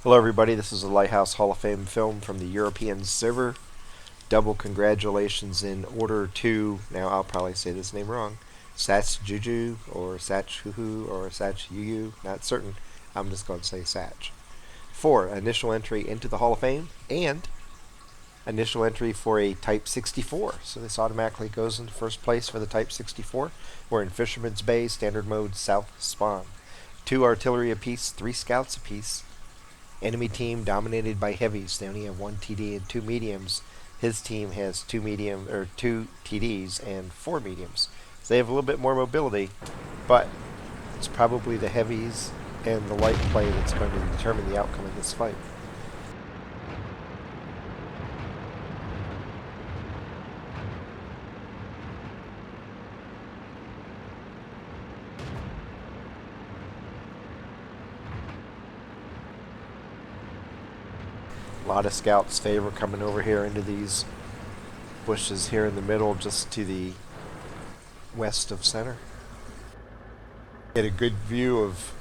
Hello everybody, this is a Lighthouse Hall of Fame film from the European server. Double congratulations in order to, now I'll probably say this name wrong, satchjuju or satchjuju or satchjuju, not certain, I'm just going to say satch. For initial entry into the Hall of Fame and initial entry for a Type 64. So this automatically goes into first place for the Type 64. We're in Fisherman's Bay, standard mode, south spawn. 2 artillery apiece, 3 scouts apiece. Enemy team dominated by heavies. They only have 1 TD and 2 mediums. His team has 2 TDs and 4 mediums. So they have a little bit more mobility, but it's probably the heavies and the light play that's going to determine the outcome of this fight. A lot of scouts favor coming over here into these bushes here in the middle, just to the west of center. Get a good view of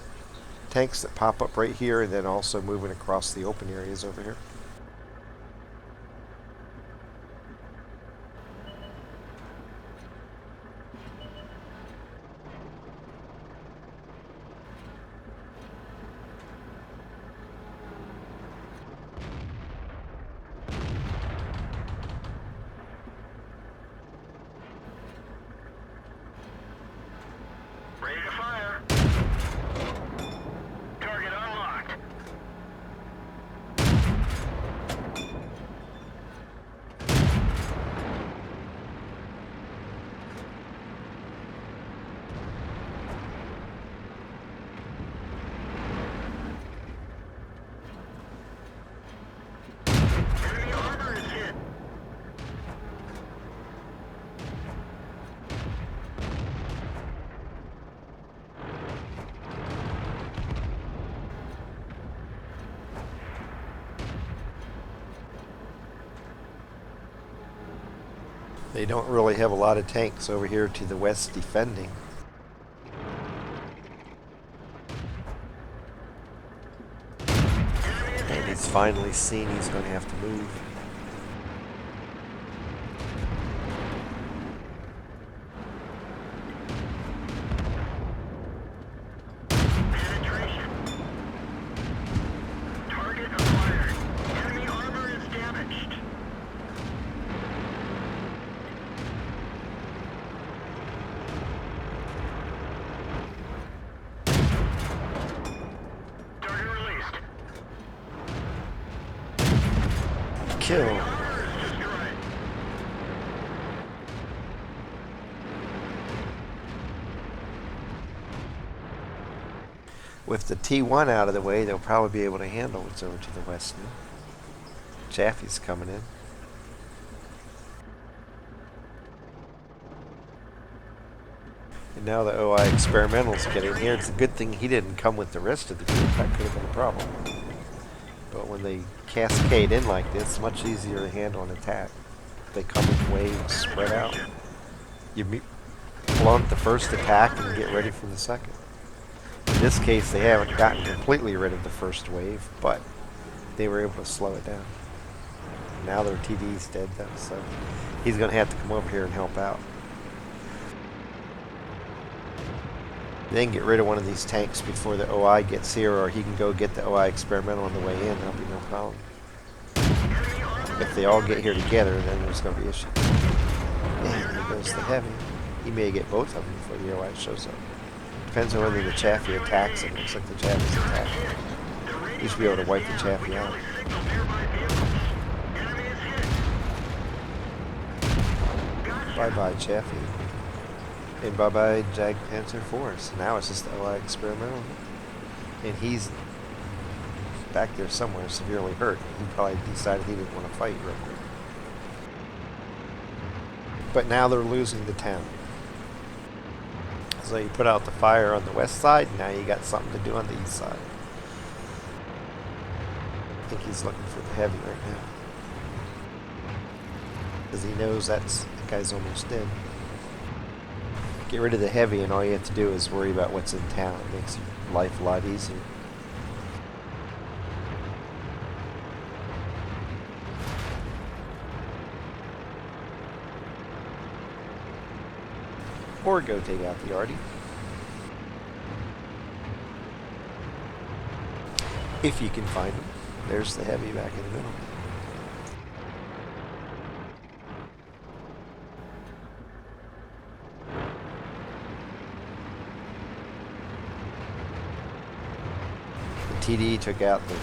tanks that pop up right here, and then also moving across the open areas over here. Ready to fire. Target unlocked. Enemy armor is hit. They don't really have a lot of tanks over here to the west defending. And he's finally seen he's going to have to move. Penetration. Target acquired. Enemy armor is damaged. Target released. Kill. Armor is destroyed. With the T1 out of the way, they'll probably be able to handle what's over to the west now. Chaffee's coming in. And now the OI experimental's getting here. It's a good thing he didn't come with the rest of the group. That could have been a problem. But when they cascade in like this, it's much easier to handle an attack. They come in waves, spread out. You blunt the first attack and get ready for the second. In this case, they haven't gotten completely rid of the first wave, but they were able to slow it down. Now their TD's dead though, so he's going to have to come over here and help out. They can get rid of one of these tanks before the OI gets here, or he can go get the OI experimental on the way in. That'll be no problem. If they all get here together, then there's going to be issues. And here goes the heavy. He may get both of them before the OI shows up. Depends on whether the Chaffee attacks him. Looks like the Chaffee's attacking. He should be able to wipe the Chaffee out. Bye-bye, Chaffee. And bye-bye, Jag Panther Force. Now it's just the OI experimental. And he's back there somewhere, severely hurt. He probably decided he didn't want to fight real quick. But now they're losing the town. So you put out the fire on the west side, now you got something to do on the east side. I think he's looking for the heavy right now. Because he knows that guy's almost dead. Get rid of the heavy and all you have to do is worry about what's in town. It makes your life a lot easier. or go take out the Artie. If you can find them. There's the heavy back in the middle. The TD took out the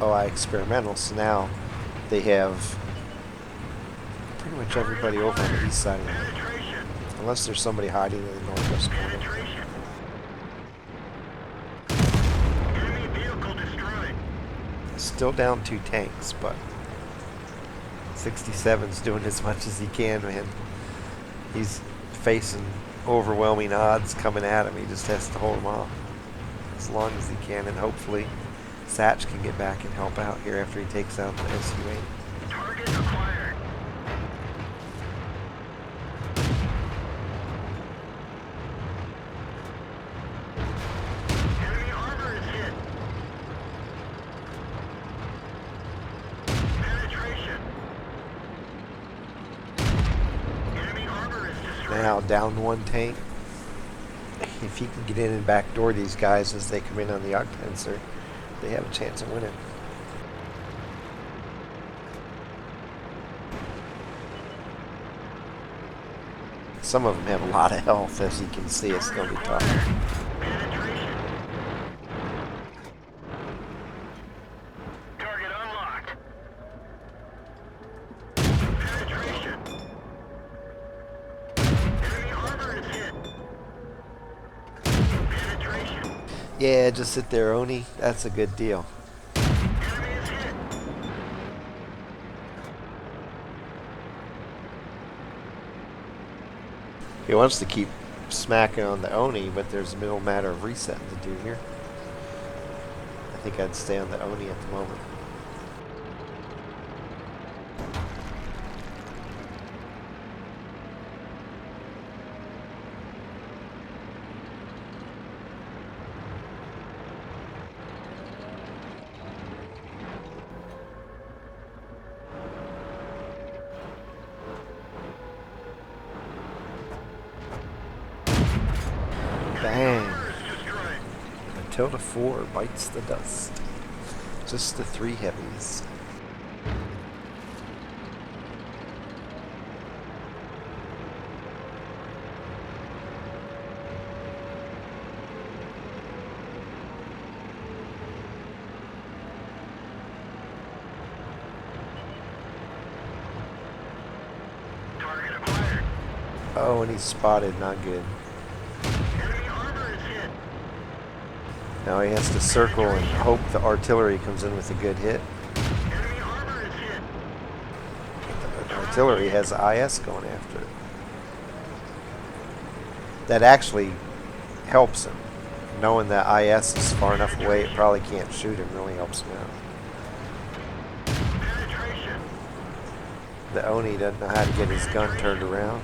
OI experimental, so now they have pretty much everybody over on the east side of the map. Unless there's somebody hiding in the northwest corner. Enemy vehicle destroyed. Still down 2 tanks, but 67's doing as much as he can, man. He's facing overwhelming odds coming at him. He just has to hold them off as long as he can, and hopefully Satch can get back and help out here after he takes out the SU-8. Target acquired. Enemy armor is hit. Penetration. Enemy armor is destroyed. Now down 1 tank. If he can get in and backdoor these guys as they come in on the arc pincer, they have a chance of winning. Some of them have a lot of health, as you can see. It's going to be tough. Penetration. Target unlocked. Penetration. Enemy armor is hit. Penetration. Yeah, just sit there, Oni. That's a good deal. Enemy is hit. He wants to keep smacking on the Oni, but there's a middle matter of resetting to do here. I think I'd stay on the Oni at the moment. Bang! Armor is destroyed. Matilda 4 bites the dust. Just the 3 heavies. Target acquired. Oh, and he's spotted. Not good. Enemy armor is hit. Now he has to circle and hope the artillery comes in with a good hit. Enemy armor is hit. The artillery has IS going after it. That actually helps him. Knowing that IS is far enough away, it probably can't shoot him, really helps him out. Penetration. The Oni doesn't know how to get his gun turned around.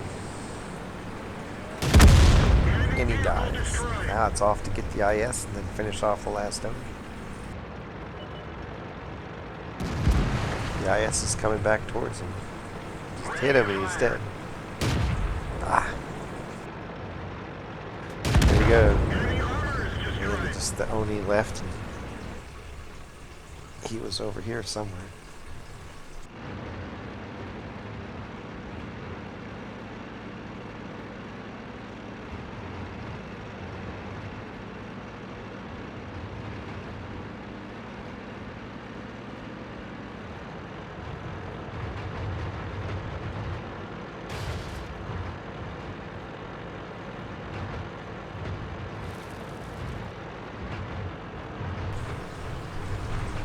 And he dies. Now it's off to get the IS and then finish off the last Oni. The IS is coming back towards him. Just hit him and he's dead. Ah. There you go. Enemy armor is And destroyed. then just the Oni left and he was over here somewhere.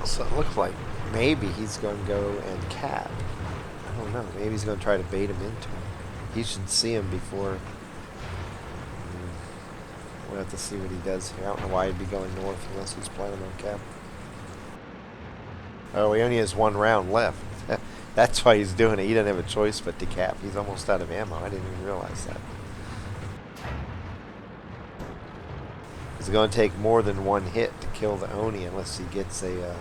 So it looks like maybe he's going to go and cap. I don't know. Maybe he's going to try to bait him into him. He should see him before. We'll have to see what he does here. I don't know why he'd be going north unless he's planning on cap. Oh, he only has 1 round left. That's why he's doing it. He doesn't have a choice but to cap. He's almost out of ammo. I didn't even realize that. It's going to take more than 1 hit to kill the Oni unless he gets a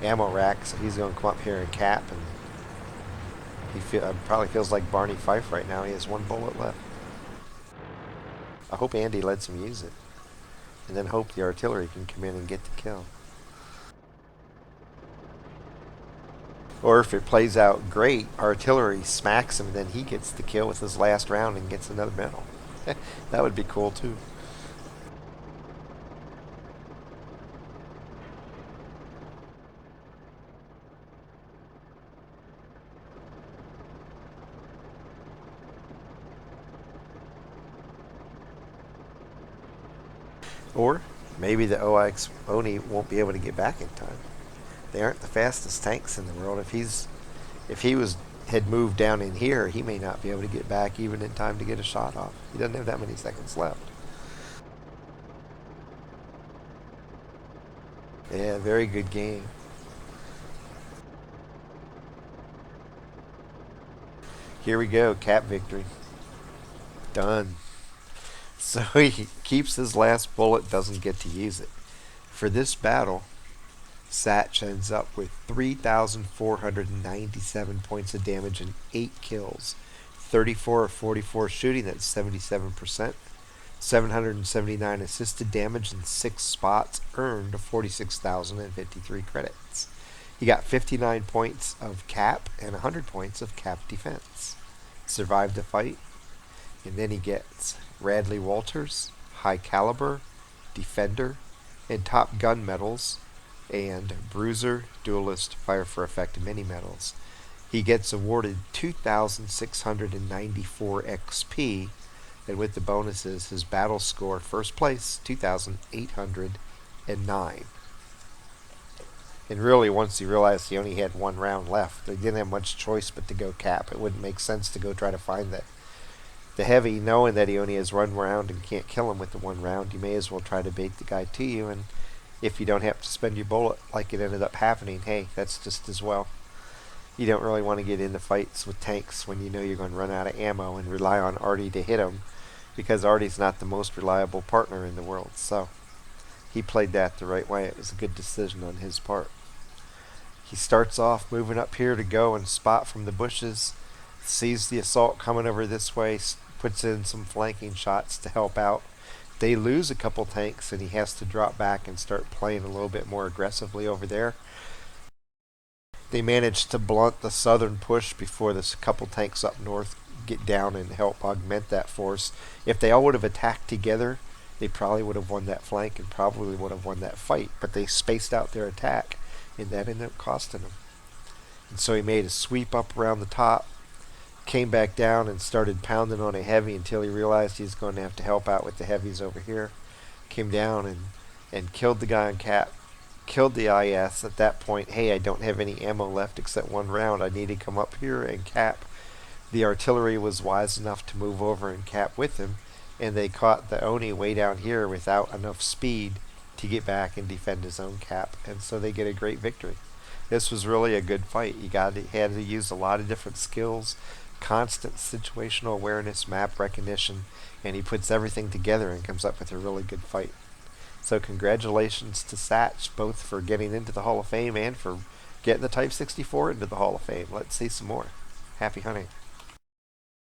ammo rack. So he's going to come up here and cap, and he probably feels like Barney Fife right now. He has 1 bullet left. I hope Andy lets him use it. And then hope the artillery can come in and get the kill. Or if it plays out great, artillery smacks him, then he gets the kill with his last round and gets another medal. That would be cool too. Or maybe the OX Oni won't be able to get back in time. They aren't the fastest tanks in the world. If he was had moved down in here, he may not be able to get back even in time to get a shot off. He doesn't have that many seconds left. Yeah, very good game. Here we go, cap victory. Done. So he keeps his last bullet, doesn't get to use it. For this battle, Satch ends up with 3,497 points of damage and 8 kills. 34 of 44 shooting, that's 77%. 779 assisted damage and 6 spots, earned 46,053 credits. He got 59 points of cap and 100 points of cap defense. Survived the fight, and then he gets Radley-Walters, High Caliber, Defender, and Top Gun medals, and Bruiser, Duelist, Fire for Effect mini medals. He gets awarded 2,694 XP, and with the bonuses, his battle score, first place, 2,809. And really, once he realized he only had one round left, they didn't have much choice but to go cap. It wouldn't make sense to go try to find the heavy, knowing that he only has one round and can't kill him with the one round. You may as well try to bait the guy to you, and if you don't have to spend your bullet like it ended up happening, hey, that's just as well. You don't really want to get into fights with tanks when you know you're going to run out of ammo and rely on Artie to hit him, because Artie's not the most reliable partner in the world. So he played that the right way. It was a good decision on his part. He starts off moving up here to go and spot from the bushes, sees the assault coming over this way, puts in some flanking shots to help out. They lose a couple tanks and he has to drop back and start playing a little bit more aggressively over there. They managed to blunt the southern push before this couple tanks up north get down and help augment that force. If they all would have attacked together, they probably would have won that flank and probably would have won that fight, but they spaced out their attack, and that ended up costing them. And so he made a sweep up around the top, came back down and started pounding on a heavy until he realized he was going to have to help out with the heavies over here. Came down and killed the guy on cap, killed the IS. At that point, hey, I don't have any ammo left except one round. I need to come up here and cap. The artillery was wise enough to move over and cap with him, and they caught the Oni way down here without enough speed to get back and defend his own cap, and so they get a great victory. This was really a good fight. Had to use a lot of different skills, constant situational awareness, map recognition, and he puts everything together and comes up with a really good fight. So congratulations to Satch, both for getting into the Hall of Fame and for getting the Type 64 into the Hall of Fame. Let's see some more. Happy hunting.